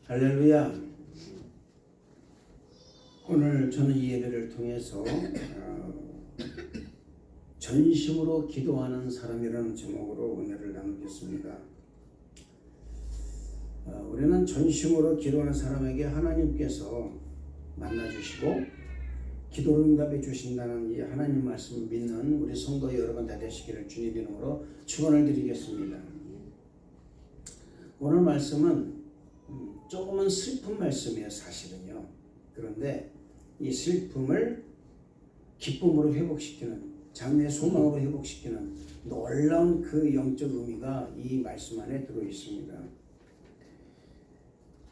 할렐루야. 오늘 저는 이 예배를 통해서 전심으로 기도하는 사람이라는 제목으로 은혜를 나누겠습니다. 우리는 전심으로 기도하는 사람에게 하나님께서 만나주시고 기도를 응답해 주신다는 이 하나님 말씀을 믿는 우리 성도 여러분 다 되시기를 주님 이름으로 축원을 드리겠습니다. 오늘 말씀은 조금은 슬픈 말씀이에요, 사실은요. 그런데 이 슬픔을 기쁨으로 회복시키는, 장래의 소망으로 회복시키는 놀라운 그 영적 의미가 이 말씀 안에 들어 있습니다.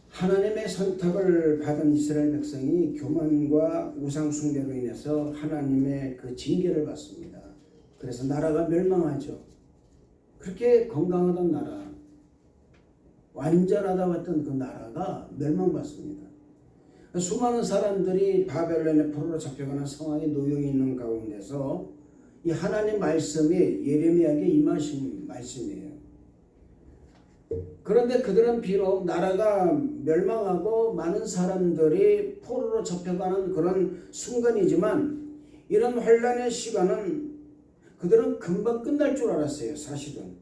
하나님의 선택을 받은 이스라엘 백성이 교만과 우상 숭배로 인해서 하나님의 그 징계를 받습니다. 그래서 나라가 멸망하죠. 그렇게 건강하던 나라, 완전하다고 했던 그 나라가 멸망받습니다. 수많은 사람들이 바벨론의 포로로 잡혀가는 상황에 놓여 있는 가운데서 이 하나님 말씀이 예레미야에게 임하신 말씀이에요. 그런데 그들은 비록 나라가 멸망하고 많은 사람들이 포로로 잡혀가는 그런 순간이지만 이런 환란의 시간은 그들은 금방 끝날 줄 알았어요, 사실은.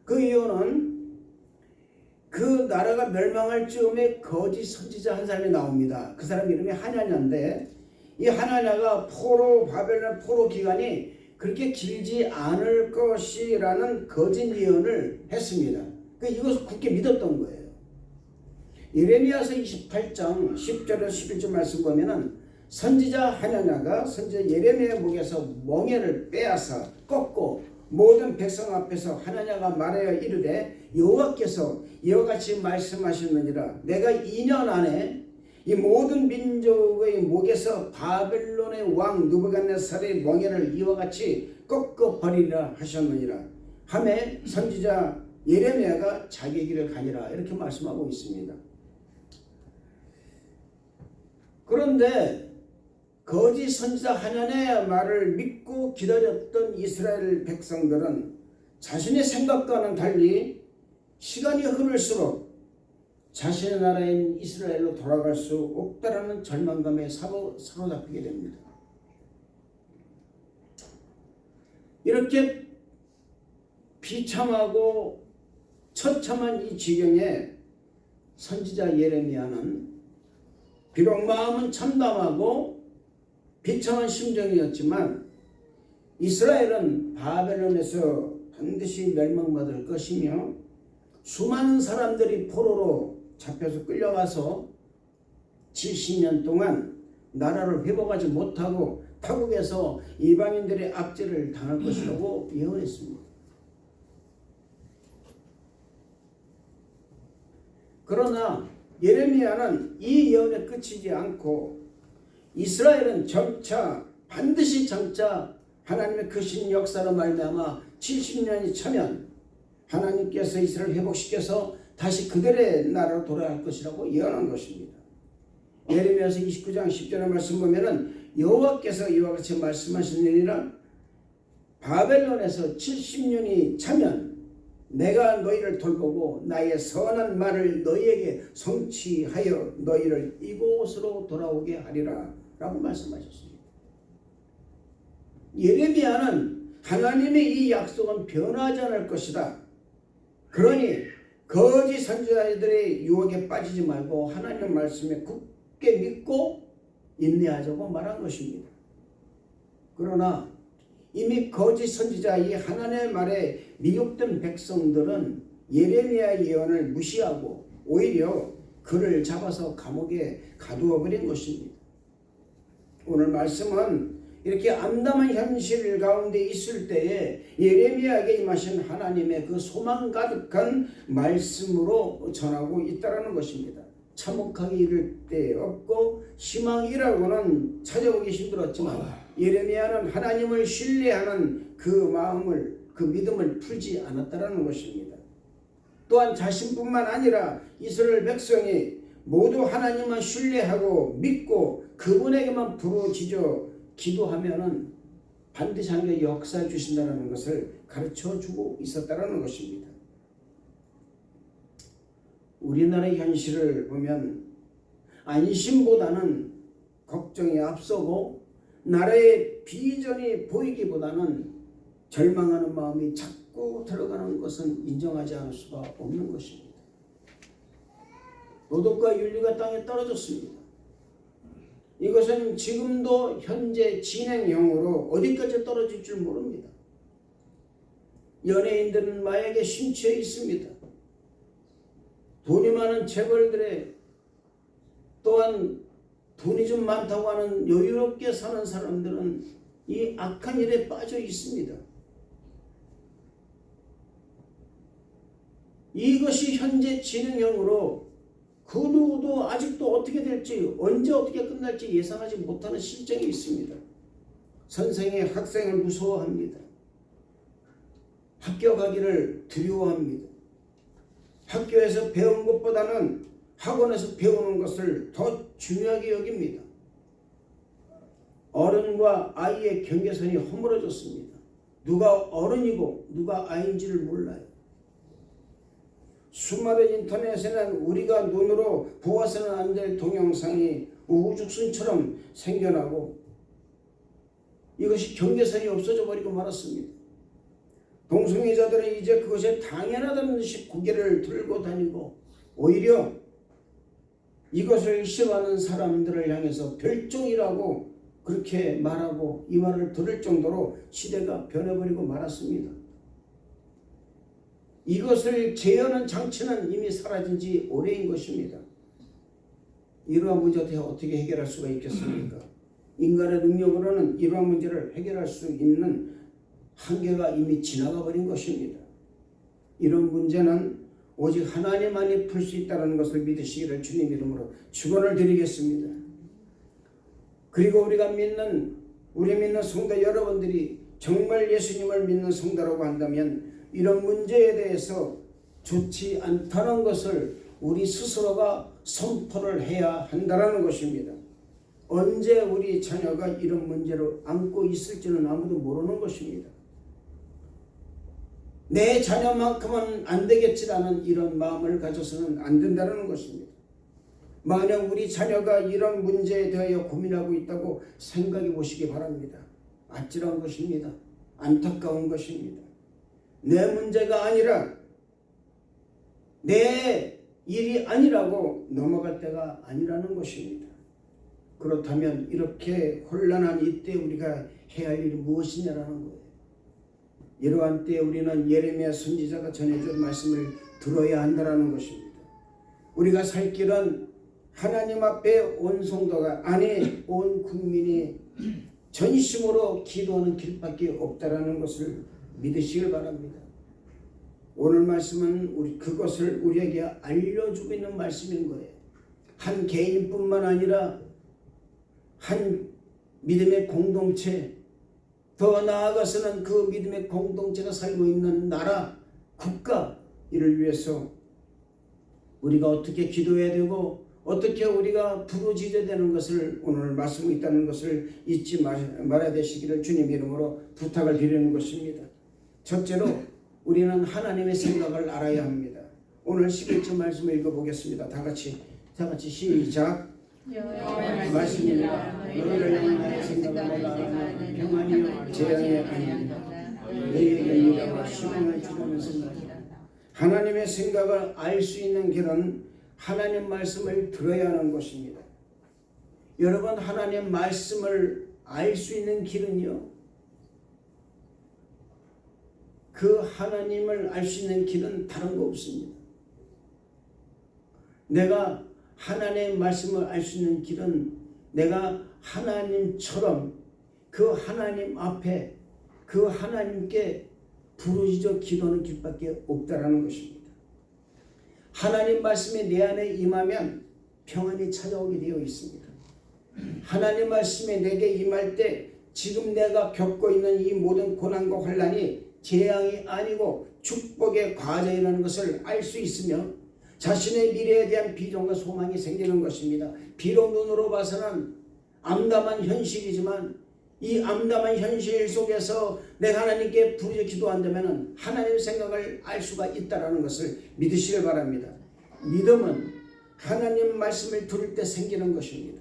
그 이유는 그 나라가 멸망할 즈음에 거짓 선지자 한 사람이 나옵니다. 그 사람 이름이 하나냐인데 이 하나냐가 바벨론 포로 기간이 그렇게 길지 않을 것이라는 거짓 예언을 했습니다. 이것을 굳게 믿었던 거예요. 예레미야서 28장 10절에서 11절 말씀 보면은 선지자 하나냐가 선지자 예레미야의 목에서 멍에를 빼앗아 꺾고 모든 백성 앞에서 하나냐가 말하여 이르되 여호와께서 이와 같이 말씀하셨느니라. 내가 2년 안에 이 모든 민족의 목에서 바벨론의 왕 느부갓네살의 멍에를 이와 같이 꺾어 버리리라 하셨느니라. 하매 선지자 예레미야가 자기 길을 가니라 이렇게 말씀하고 있습니다. 그런데 거짓 선지자 하나냐의 말을 믿고 기다렸던 이스라엘 백성들은 자신의 생각과는 달리 시간이 흐를수록 자신의 나라인 이스라엘로 돌아갈 수 없다라는 절망감에 사로잡히게 됩니다. 이렇게 비참하고 처참한 이 지경에 선지자 예레미야는 비록 마음은 참담하고 비참한 심정이었지만 이스라엘은 바벨론에서 반드시 멸망받을 것이며 수많은 사람들이 포로로 잡혀서 끌려가서 70년 동안 나라를 회복하지 못하고 타국에서 이방인들의 압제를 당할 것이라고 예언했습니다. 그러나 예레미야는 이 예언에 그치지 않고 이스라엘은 반드시 점차 하나님의 크신 역사로 말미암아 70년이 차면 하나님께서 이스라엘을 회복시켜서 다시 그들의 나라로 돌아갈 것이라고 예언한 것입니다. 예레미야서 29장 10절의 말씀 보면은 여호와께서 이와 같이 말씀하시느니라. 바벨론에서 70년이 차면 내가 너희를 돌보고 나의 선한 말을 너희에게 성취하여 너희를 이곳으로 돌아오게 하리라 라고 말씀하셨습니다. 예레미야는 하나님의 이 약속은 변하지 않을 것이다. 그러니 거짓 선지자들의 유혹에 빠지지 말고 하나님의 말씀에 굳게 믿고 인내하자고 말한 것입니다. 그러나 이미 거짓 선지자 이 하나님의 말에 미혹된 백성들은 예레미야 예언을 무시하고 오히려 그를 잡아서 감옥에 가두어 버린 것입니다. 오늘 말씀은 이렇게 암담한 현실 가운데 있을 때에 예레미야에게 임하신 하나님의 그 소망 가득한 말씀으로 전하고 있다는 것입니다. 참혹하게 이를 때 없고 희망이라고는 찾아오기 힘들었지만 예레미야는 하나님을 신뢰하는 그 마음을, 그 믿음을 풀지 않았다는 것입니다. 또한 자신뿐만 아니라 이스라엘 백성이 모두 하나님만 신뢰하고 믿고 그분에게만 부르짖어 기도하면은 반드시 하나님의 역사해 주신다는 것을 가르쳐 주고 있었다는 것입니다. 우리나라의 현실을 보면 안심보다는 걱정이 앞서고 나라의 비전이 보이기보다는 절망하는 마음이 자꾸 들어가는 것은 인정하지 않을 수가 없는 것입니다. 도덕과 윤리가 땅에 떨어졌습니다. 이것은 지금도 현재 진행형으로 어디까지 떨어질 줄 모릅니다. 연예인들은 마약에 심취해 있습니다. 돈이 많은 재벌들의 또한 돈이 좀 많다고 하는 여유롭게 사는 사람들은 이 악한 일에 빠져 있습니다. 이것이 현재 진행형으로 그 누구도 아직도 어떻게 될지 언제 어떻게 끝날지 예상하지 못하는 실정이 있습니다. 선생이 학생을 무서워합니다. 학교 가기를 두려워합니다. 학교에서 배운 것보다는 학원에서 배우는 것을 더 중요하게 여깁니다. 어른과 아이의 경계선이 허물어졌습니다. 누가 어른이고 누가 아이인지를 몰라요. 수많은 인터넷에는 우리가 눈으로 보아서는 안 될 동영상이 우후죽순처럼 생겨나고 이것이 경계선이 없어져 버리고 말았습니다. 동성애자들은 이제 그것에 당연하다는 듯이 고개를 들고 다니고 오히려 이것을 싫어하는 사람들을 향해서 별종이라고 그렇게 말하고 이 말을 들을 정도로 시대가 변해버리고 말았습니다. 이것을 제어하는 장치는 이미 사라진 지 오래인 것입니다. 이러한 문제를 어떻게 해결할 수가 있겠습니까? 인간의 능력으로는 이러한 문제를 해결할 수 있는 한계가 이미 지나가 버린 것입니다. 이런 문제는 오직 하나님만이 풀 수 있다는 것을 믿으시기를 주님 이름으로 축원을 드리겠습니다. 그리고 우리 믿는 성도 여러분들이 정말 예수님을 믿는 성도라고 한다면 이런 문제에 대해서 좋지 않다는 것을 우리 스스로가 선포를 해야 한다는 것입니다. 언제 우리 자녀가 이런 문제를 안고 있을지는 아무도 모르는 것입니다. 내 자녀만큼은 안 되겠지라는 이런 마음을 가져서는 안 된다는 것입니다. 만약 우리 자녀가 이런 문제에 대하여 고민하고 있다고 생각해 보시기 바랍니다. 아찔한 것입니다. 안타까운 것입니다. 내 문제가 아니라 내 일이 아니라고 넘어갈 때가 아니라는 것입니다. 그렇다면 이렇게 혼란한 이때 우리가 해야 할 일이 무엇이냐라는 거예요. 이러한 때에 우리는 예레미야 선지자가 전해준 말씀을 들어야 한다는 것입니다. 우리가 살 길은 하나님 앞에 온 성도가 아니 온 국민이 전심으로 기도하는 길밖에 없다라는 것을 믿으시길 바랍니다. 오늘 말씀은 그것을 우리에게 알려주고 있는 말씀인 거예요. 한 개인뿐만 아니라 한 믿음의 공동체, 더 나아가서는 그 믿음의 공동체가 살고 있는 나라, 국가, 이를 위해서 우리가 어떻게 기도해야 되고 어떻게 우리가 부르짖어야 되는 것을 오늘 말씀이 있다는 것을 잊지 말아야 되시기를 주님 이름으로 부탁을 드리는 것입니다. 첫째로 우리는 하나님의 생각을 알아야 합니다. 오늘 11절 말씀을 읽어보겠습니다. 다 같이 시작. 말씀입니다. 너희를 향한 나의 생각을 알아 평안이요 재앙이 아닙니다. 너희에게 미래와 희망을 주는 생각이다. 하나님의 생각을 알 수 있는 길은 하나님 말씀을 들어야 하는 것입니다. 여러분, 하나님 말씀을 알 수 있는 길은요, 그 하나님을 알 수 있는 길은 다른 거 없습니다. 내가 하나님의 말씀을 알 수 있는 길은 내가 하나님처럼 그 하나님 앞에 그 하나님께 부르짖어 기도하는 길밖에 없다라는 것입니다. 하나님 말씀이 내 안에 임하면 평안이 찾아오게 되어 있습니다. 하나님 말씀이 내게 임할 때 지금 내가 겪고 있는 이 모든 고난과 환난이 재앙이 아니고 축복의 과정이라는 것을 알 수 있으며 자신의 미래에 대한 비전과 소망이 생기는 것입니다. 비록 눈으로 봐서는 암담한 현실이지만 이 암담한 현실 속에서 내가 하나님께 부르짖어 기도한다면 하나님의 생각을 알 수가 있다는 것을 믿으시길 바랍니다. 믿음은 하나님 말씀을 들을 때 생기는 것입니다.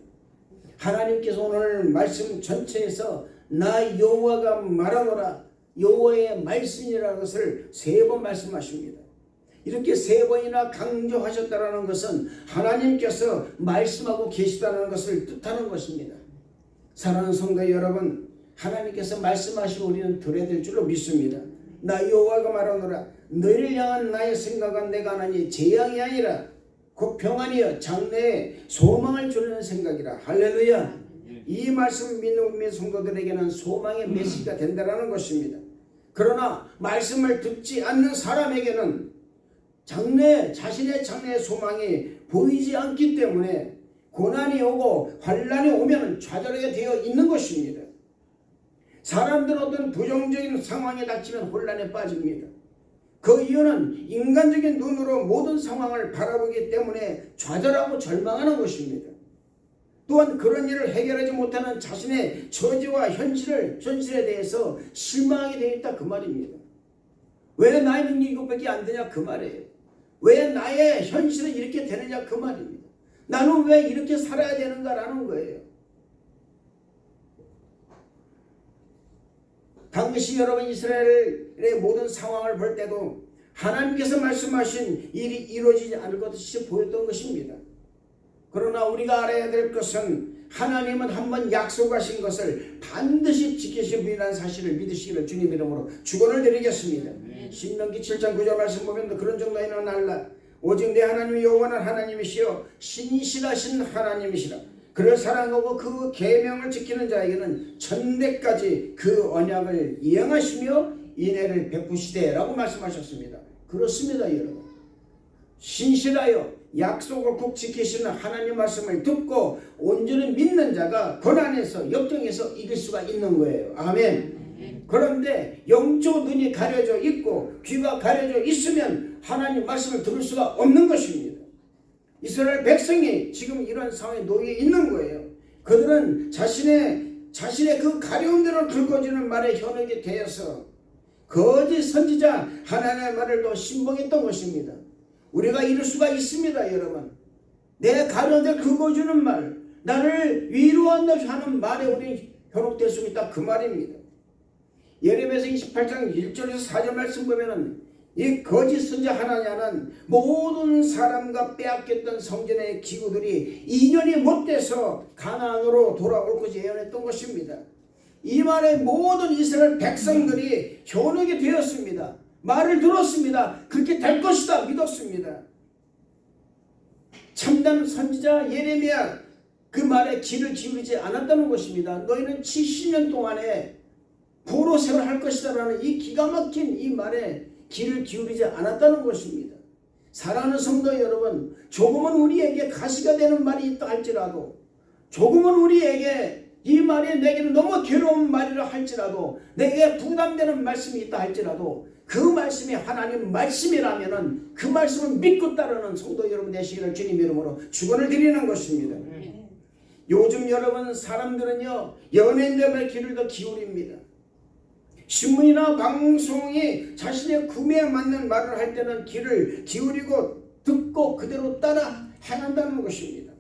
하나님께서 오늘 말씀 전체에서 나 여호와가 말하노라, 여호와의 말씀이라는 것을 3번 말씀하십니다. 이렇게 3번이나 강조하셨다는 것은 하나님께서 말씀하고 계시다는 것을 뜻하는 것입니다. 사랑하는 성도 여러분, 하나님께서 말씀하시고 우리는 들어야 될 줄로 믿습니다. 나 여호와가 말하노라, 너희를 향한 나의 생각은 내가 하나니 재앙이 아니라 곧 평안이여 장래에 소망을 주는 생각이라. 할렐루야. 이 말씀 믿는 우리 성도들에게는 소망의 메시지가 된다는 것입니다. 그러나 말씀을 듣지 않는 사람에게는 자신의 장래의 소망이 보이지 않기 때문에 고난이 오고 환난이 오면 좌절하게 되어 있는 것입니다. 사람들은 어떤 부정적인 상황에 닥치면 혼란에 빠집니다. 그 이유는 인간적인 눈으로 모든 상황을 바라보기 때문에 좌절하고 절망하는 것입니다. 또한 그런 일을 해결하지 못하는 자신의 처지와 현실에 대해서 실망하게 되어 있다 그 말입니다. 왜 나의 능력이 이것밖에 안 되냐 그 말이에요. 왜 나의 현실은 이렇게 되느냐 그 말입니다. 나는 왜 이렇게 살아야 되는가라는 거예요. 당시 여러분 이스라엘의 모든 상황을 볼 때도 하나님께서 말씀하신 일이 이루어지지 않을 것이 보였던 것입니다. 그러나 우리가 알아야 될 것은 하나님은 한번 약속하신 것을 반드시 지키실 분이라는 사실을 믿으시기를 주님 이름으로 축원을 드리겠습니다. 신명기 7장 9절 말씀 보면 그런 정도에는 알라. 오직 내 하나님 여호와는 하나님이시여 신실하신 하나님이시라. 그를 사랑하고 그 계명을 지키는 자에게는 천대까지 그 언약을 이행하시며 인애를 베푸시되 라고 말씀하셨습니다. 그렇습니다 여러분. 신실하여 약속을 꼭 지키시는 하나님 말씀을 듣고 온전히 믿는 자가 고난에서 역경에서 이길 수가 있는 거예요. 아멘. 그런데 영적 눈이 가려져 있고 귀가 가려져 있으면 하나님 말씀을 들을 수가 없는 것입니다. 이스라엘 백성이 지금 이런 상황에 놓여 있는 거예요. 그들은 자신의 그 가려운 대로 긁어지는 말에 현혹이 되어서 거짓 선지자 하나님의 말을 또 신봉했던 것입니다. 우리가 이럴 수가 있습니다 여러분. 내 가려운 대로 긁어주는 말, 나를 위로한다고 하는 말에 우리 현혹될 수 있다 그 말입니다. 예레미야서 28장 1절에서 4절 말씀 보면은 이 거짓 선지자 하나냐는 모든 사람과 빼앗겼던 성전의 기구들이 2년이 못 돼서 가나안으로 돌아올 것이 예언했던 것입니다. 이 말에 모든 이스라엘 백성들이 현혹이 되었습니다. 말을 들었습니다. 그렇게 될 것이다 믿었습니다. 참된 선지자 예레미야 그 말에 귀를 기울이지 않았다는 것입니다. 너희는 70년 동안에 포로 생활할 것이다 라는 이 기가 막힌 이 말에 귀를 기울이지 않았다는 것입니다. 사랑하는 성도 여러분, 조금은 우리에게 가시가 되는 말이 있다 할지라도, 조금은 우리에게 이 말이 내게는 너무 괴로운 말이라 할지라도, 내게 부담되는 말씀이 있다 할지라도 그 말씀이 하나님 말씀이라면은 그 말씀을 믿고 따르는 성도 여러분 되시기를 주님 이름으로 축원을 드리는 것입니다. 요즘 여러분 사람들은요 연예인들의 귀를 더 기울입니다. 신문이나 방송이 자신의 구매에 맞는 말을 할 때는 귀를 기울이고 듣고 그대로 따라 행한다는 것입니다.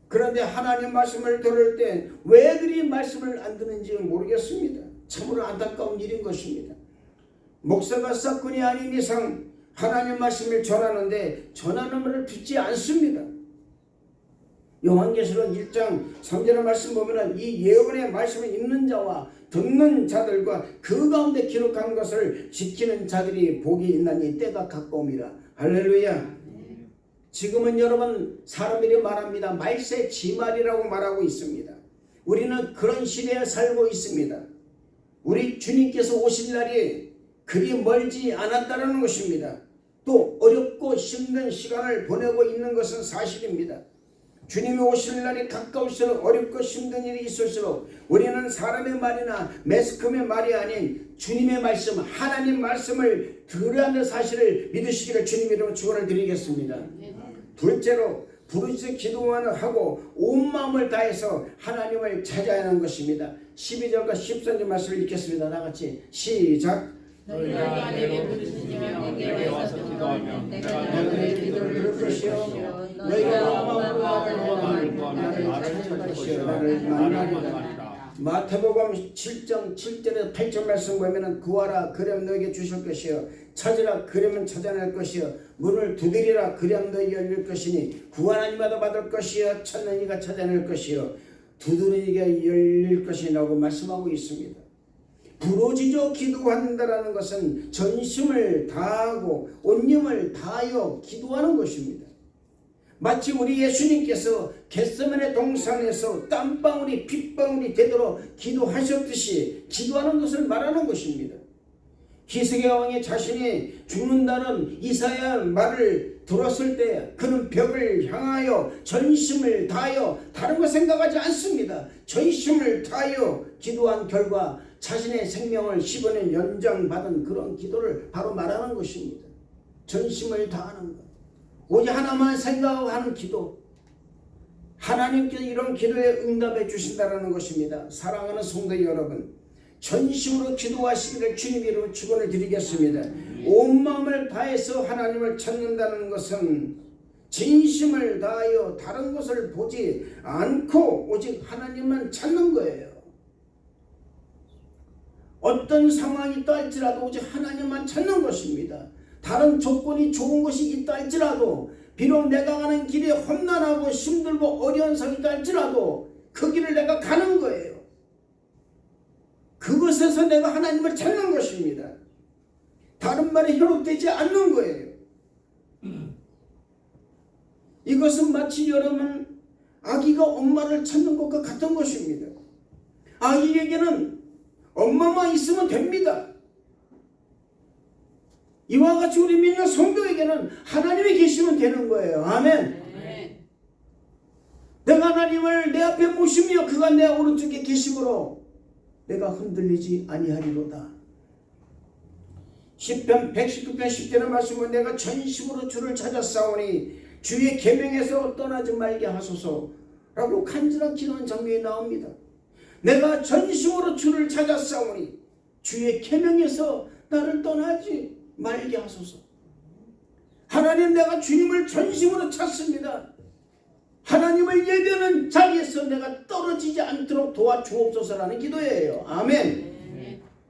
그런데 하나님 말씀을 들을 때 왜 그리 말씀을 안 듣는지 모르겠습니다. 참으로 안타까운 일인 것입니다. 목사가 사건이 아닌 이상 하나님 말씀을 전하는데 전하는 말을 듣지 않습니다. 요한계시록 1장 3절의 말씀 보면 이 예언의 말씀을 읽는 자와 듣는 자들과 그 가운데 기록한 것을 지키는 자들이 복이 있나니 때가 가까움이라. 할렐루야. 지금은 여러분 사람들이 말합니다. 말세 지말이라고 말하고 있습니다. 우리는 그런 시대에 살고 있습니다. 우리 주님께서 오실 날이 그리 멀지 않았다는 것입니다. 또 어렵고 힘든 시간을 보내고 있는 것은 사실입니다. 주님이 오실 날이 가까울수록 어렵고 힘든 일이 있을수록 우리는 사람의 말이나 매스컴의 말이 아닌 주님의 말씀, 하나님 말씀을 들어야 하는 사실을 믿으시기를 주님 이름으로 축원을 드리겠습니다. 둘째로 부르짖어 기도만 하고 온 마음을 다해서 하나님을 찾아야 하는 것입니다. 12절과 13절 말씀을 읽겠습니다. 나같이 시작. 너희가 내게 부르짖으며 내게 와서 기도하면 내가 너희의 기도를 들을 것이요 너희가 마음으로 나를 구하면 나를 찾을 것이요 나를 만나리라. 마태복음 7장 7절에서 8절 말씀 보면은 구하라 그럼 너에게 주실 것이요 찾으라 그러면 찾아낼 것이요 문을 두드리라 그럼 너에게 열릴 것이니 구하는 이마다 받을 것이요 찾는 이가 찾아낼 것이요 두드리는 이가 열릴 것이라고 말씀하고 있습니다. 부르짖어 기도한다라는 것은 전심을 다하고 온념을 다하여 기도하는 것입니다. 마치 우리 예수님께서 겟세마네 동산에서 땀방울이 핏방울이 되도록 기도하셨듯이 기도하는 것을 말하는 것입니다. 히스기야 왕이 자신이 죽는다는 이사야 말을 들었을 때 그는 벽을 향하여 전심을 다하여 다른 거 생각하지 않습니다. 전심을 다하여 기도한 결과 자신의 생명을 15년 연장받은 그런 기도를 바로 말하는 것입니다. 전심을 다하는 것. 오직 하나만 생각하는 기도. 하나님께서 이런 기도에 응답해 주신다는 것입니다. 사랑하는 성도 여러분, 전심으로 기도하시기를 주님 이름으로 축원을 드리겠습니다. 온 마음을 다해서 하나님을 찾는다는 것은 진심을 다하여 다른 것을 보지 않고 오직 하나님만 찾는 거예요. 어떤 상황이 있다 할지라도 오직 하나님만 찾는 것입니다. 다른 조건이 좋은 것이 있다 할지라도 비록 내가 가는 길이 험난하고 힘들고 어려운 상이 있다 할지라도 그 길을 내가 가는 거예요. 그것에서 내가 하나님을 찾는 것입니다. 다른 말에 현혹되지 않는 거예요. 이것은 마치 여러분 아기가 엄마를 찾는 것과 같은 것입니다. 아기에게는 엄마만 있으면 됩니다. 이와 같이 우리 믿는 성도에게는 하나님이 계시면 되는 거예요. 아멘. 내가 하나님을 내 앞에 모시며 그가 내 오른쪽에 계심으로 내가 흔들리지 아니하리로다. 시편 119편 10절의 말씀은 내가 전심으로 주를 찾았사오니 주의 계명에서 떠나지 말게 하소서라고 간절한 기도한 장면이 나옵니다. 내가 전심으로 주를 찾았사오니 주의 계명에서 나를 떠나지 말게 하소서. 하나님, 내가 주님을 전심으로 찾습니다. 하나님을 예배하는 자리에서 내가 떨어지지 않도록 도와주옵소서라는 기도예요. 아멘.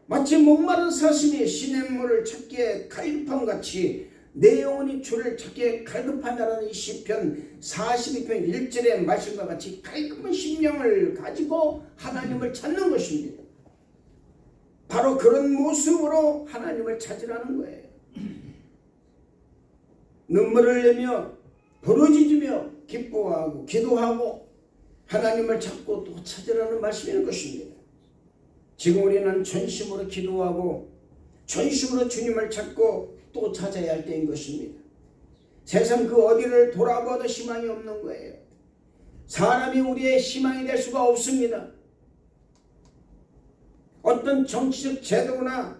마치 목마른 사슴이 시냇물을 찾기에 갈급함같이 내 영혼이 주를 찾기에 갈급하다라는 이 시편 42편 1절의 말씀과 같이 갈급한 심령을 가지고 하나님을 찾는 것입니다. 바로 그런 모습으로 하나님을 찾으라는 거예요. 눈물을 내며 부르짖으며 기뻐하고 기도하고 하나님을 찾고 또 찾으라는 말씀인 것입니다. 지금 우리는 전심으로 기도하고 전심으로 주님을 찾고 또 찾아야 할 때인 것입니다. 세상 그 어디를 돌아봐도 희망이 없는 거예요. 사람이 우리의 희망이 될 수가 없습니다. 어떤 정치적 제도나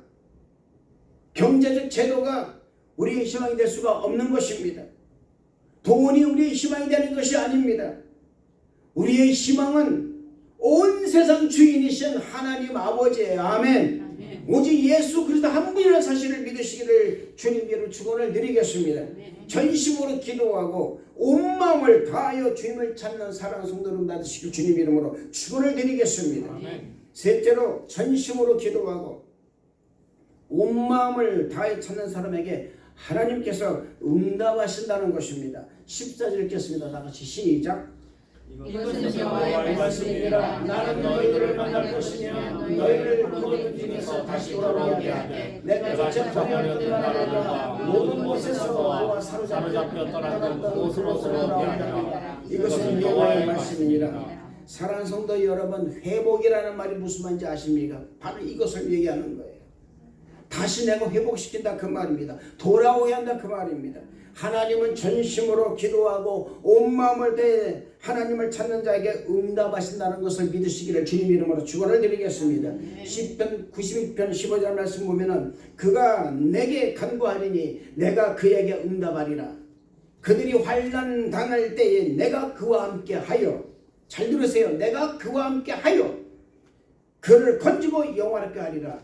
경제적 제도가 우리의 희망이 될 수가 없는 것입니다. 돈이 우리의 희망이 되는 것이 아닙니다. 우리의 희망은 온 세상 주인이신 하나님 아버지예요. 아멘. 오직 예수 그리스도 한 분이라는 사실을 믿으시기를 주님 이름으로 축원을 드리겠습니다. 전심으로 기도하고 온 마음을 다하여 주님을 찾는 사랑하는 성도를 받으시길 주님 이름으로 축원을 드리겠습니다. 셋째로 전심으로 기도하고 온 마음을 다해 찾는 사람에게 하나님께서 응답하신다는 것입니다. 14절 읽겠습니다. 다 같이 시작. 이것은 여호와의 말씀이라. 나는 너희를 만날 것이며 너희를 모든 길에서 다시 돌아오게 하되 내가 재판하려는 나라가 모든 곳에서 너와 사로잡혀 떠나는 곳으로 돌아오게 하리라. 이것은 여호와의 말씀이니라. 사랑하는 성도 여러분, 회복이라는 말이 무슨 말인지 아십니까? 바로 이것을 얘기하는 거예요. 다시 내가 회복시킨다 그 말입니다. 돌아오게 한다 그 말입니다. 하나님은 전심으로 기도하고 온 마음을 다해 하나님을 찾는 자에게 응답하신다는 것을 믿으시기를 주님 이름으로 축원을 드리겠습니다. 시편 92편 15절 말씀 보면은 그가 내게 간구하리니 내가 그에게 응답하리라. 그들이 환난 당할 때에 내가 그와 함께 하여, 잘 들으세요, 내가 그와 함께 하여 그를 건지고 영화롭게 하리라.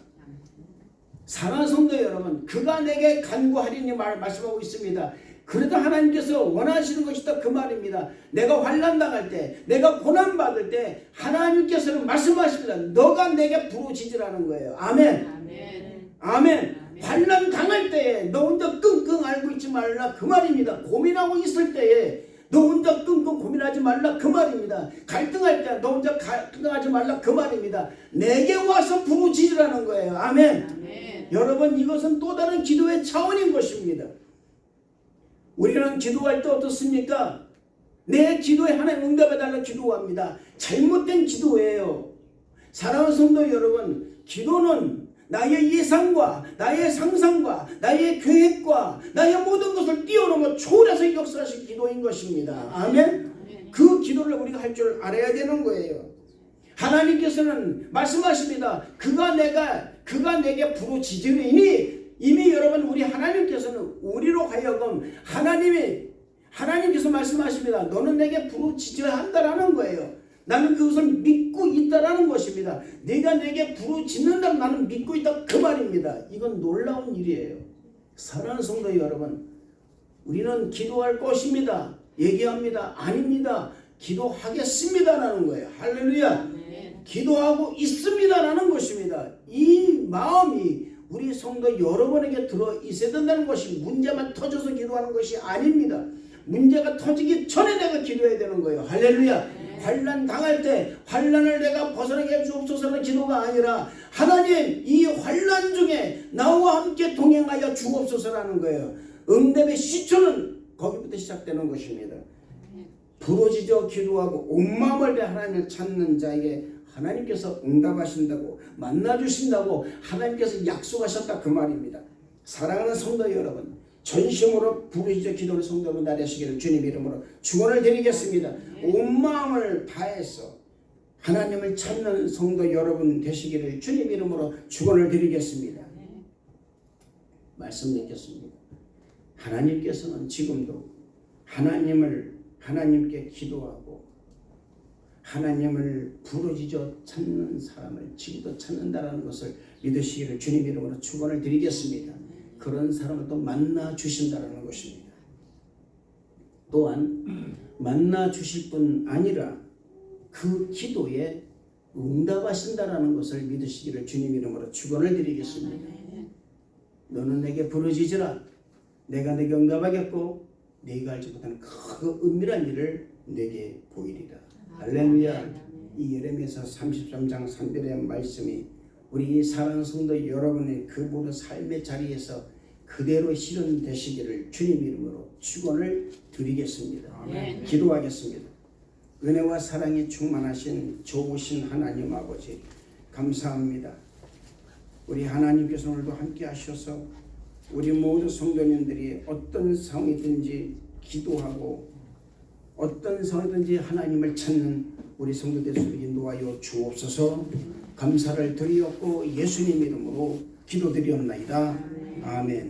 사랑하는 성도 여러분, 그가 내게 간구하리니 말씀하고 있습니다. 그래도 하나님께서 원하시는 것이다 그 말입니다. 내가 환난 당할 때, 내가 고난 받을 때 하나님께서는 말씀하십니다. 너가 내게 부르짖으라는 거예요. 아멘. 아멘. 아멘. 환난 당할 때에 너 혼자 끙끙 앓고 있지 말라 그 말입니다. 고민하고 있을 때에 너 혼자 끙끙 고민하지 말라 그 말입니다. 갈등할 때 너 혼자 갈등하지 말라 그 말입니다. 내게 와서 부르짖으라는 거예요. 아멘. 아멘. 여러분, 이것은 또 다른 기도의 차원인 것입니다. 우리는 기도할 때 어떻습니까? 내 기도에 하나님 응답해달라 기도합니다. 잘못된 기도예요. 사랑하는 성도 여러분, 기도는 나의 예상과 나의 상상과 나의 계획과 나의 모든 것을 뛰어넘어 초월해서 역사하신 기도인 것입니다. 아멘. 그 기도를 우리가 할 줄 알아야 되는 거예요. 하나님께서는 말씀하십니다. 그가 내게 부르짖으리니, 이미 여러분 우리 하나님께서는 우리로 하여금 하나님께서 말씀하십니다. 너는 내게 부르짖어야 한다라는 거예요. 나는 그것을 믿고 있다라는 것입니다. 네가 내게 부르짖는다 나는 믿고 있다 그 말입니다. 이건 놀라운 일이에요. 사랑하는 성도 여러분, 우리는 기도할 것입니다. 얘기합니다. 아닙니다. 기도하겠습니다라는 거예요. 할렐루야. 기도하고 있습니다라는 것입니다. 이 마음이 우리 성도 여러분에게 들어 있어야 된다는 것이 문제만 터져서 기도하는 것이 아닙니다. 문제가 터지기 전에 내가 기도해야 되는 거예요. 할렐루야. 환난 당할 때 환난을 내가 벗어나게 주옵소서는 기도가 아니라 하나님 이 환난 중에 나와 함께 동행하여 주옵소서라는 거예요. 응답의 시초는 거기부터 시작되는 것입니다. 부르짖어 기도하고 온 마음을 내 하나님을 찾는 자에게 하나님께서 응답하신다고 만나주신다고 하나님께서 약속하셨다 그 말입니다. 사랑하는 성도 여러분, 전심으로 부르짖어 기도를 성도 여러분 나되시기를 주님 이름으로 축원을 드리겠습니다. 온 마음을 다해서 하나님을 찾는 성도 여러분 되시기를 주님 이름으로 축원을 드리겠습니다. 말씀 듣겠습니다. 하나님께서는 지금도 하나님께 기도하고 하나님을 부르짖어 찾는 사람을 지금도 찾는다라는 것을 믿으시기를 주님 이름으로 축원을 드리겠습니다. 그런 사람을 또 만나 주신다라는 것입니다. 또한 만나 주실 뿐 아니라 그 기도에 응답하신다라는 것을 믿으시기를 주님 이름으로 축원을 드리겠습니다. 너는 내게 부르짖으라. 내가 내게 응답하겠고 네가 알지 못하는 그 은밀한 일을 내게 보이리라. 할렐루야. 이 예레미야서 33장 3절의 말씀이 우리 사랑하는 성도 여러분의 그 모든 삶의 자리에서 그대로 실현되시기를 주님 이름으로 축원을 드리겠습니다. 아멘. 기도하겠습니다. 은혜와 사랑이 충만하신 좋으신 하나님 아버지 감사합니다. 우리 하나님께서 오늘도 함께 하셔서 우리 모든 성도님들이 어떤 상황이든지 기도하고 어떤 상황이든지 하나님을 찾는 우리 성도들 속에 인도하여 주옵소서. 감사를 드리옵고 예수님 이름으로 기도드리옵나이다. 아멘.